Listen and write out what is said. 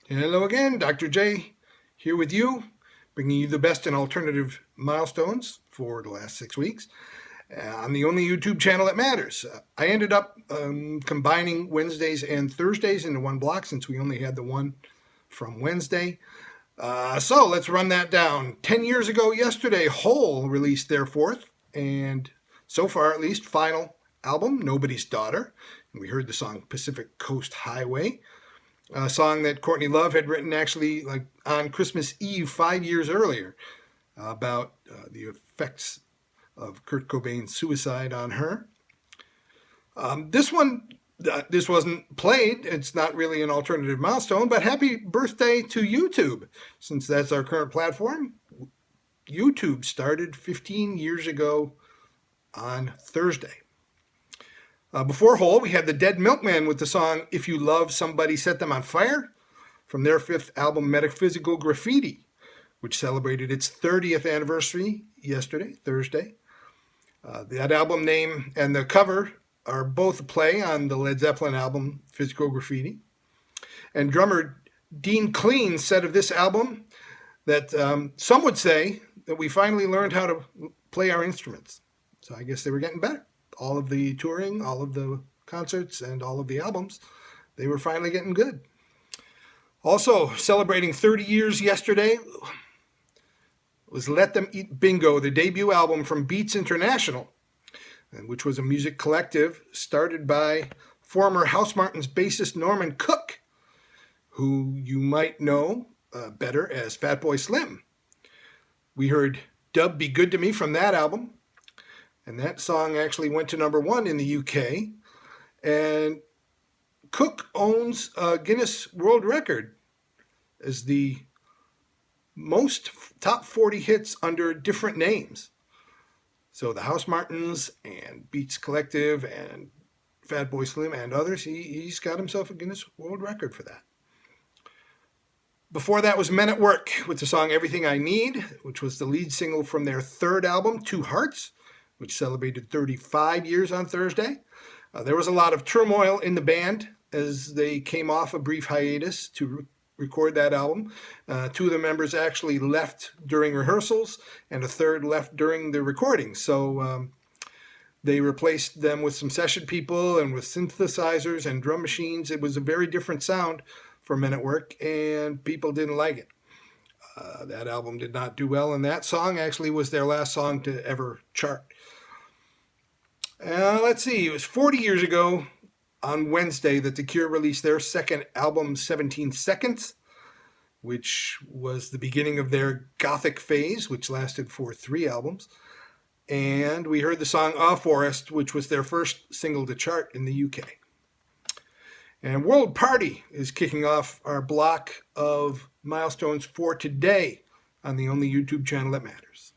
Hello again, Dr. J here with you, bringing you the best in alternative milestones for the last 6 weeks on the only YouTube channel that matters. I ended up combining Wednesdays and Thursdays into one block since we only had the one from Wednesday. So let's run that down. 10 years ago yesterday, Hole released their fourth and so far at least final album, Nobody's Daughter. And we heard the song Pacific Coast Highway, a song that Courtney Love had written actually like on Christmas Eve 5 years earlier about the effects of Kurt Cobain's suicide on her. This wasn't played. It's not really an alternative milestone, but happy birthday to YouTube, since that's our current platform. YouTube started 15 years ago on Thursday. Before Hole, we had the Dead Milkmen with the song If You Love Somebody, Set Them on Fire from their fifth album, Metaphysical Graffiti, which celebrated its 30th anniversary yesterday, Thursday. That album name and the cover are both a play on the Led Zeppelin album, Physical Graffiti. And drummer Dean Clean said of this album that some would say that we finally learned how to play our instruments. So I guess they were getting better. All of the touring, all of the concerts, and all of the albums, they were finally getting good. Also, celebrating 30 years yesterday was Let Them Eat Bingo, the debut album from Beats International, which was a music collective started by former House Martins bassist Norman Cook, who you might know better as Fatboy Slim. We heard Dub Be Good to Me from that album. And that song actually went to #1 in the UK. And Cook owns a Guinness World Record as the most top 40 hits under different names. So the House Martins and Beats Collective and Fatboy Slim and others, he's got himself a Guinness World Record for that. Before that was Men at Work with the song Everything I Need, which was the lead single from their third album, Two Hearts, which celebrated 35 years on Thursday. There was a lot of turmoil in the band as they came off a brief hiatus to record that album. Two of the members actually left during rehearsals, and a third left during the recording. So they replaced them with some session people and with synthesizers and drum machines. It was a very different sound for Men at Work, and people didn't like it. That album did not do well, and that song actually was their last song to ever chart. Let's see, it was 40 years ago on Wednesday that The Cure released their second album, 17 Seconds, which was the beginning of their gothic phase, which lasted for 3 albums. And we heard the song A Forest, which was their first single to chart in the UK. And World Party is kicking off our block of milestones for today on the only YouTube channel that matters.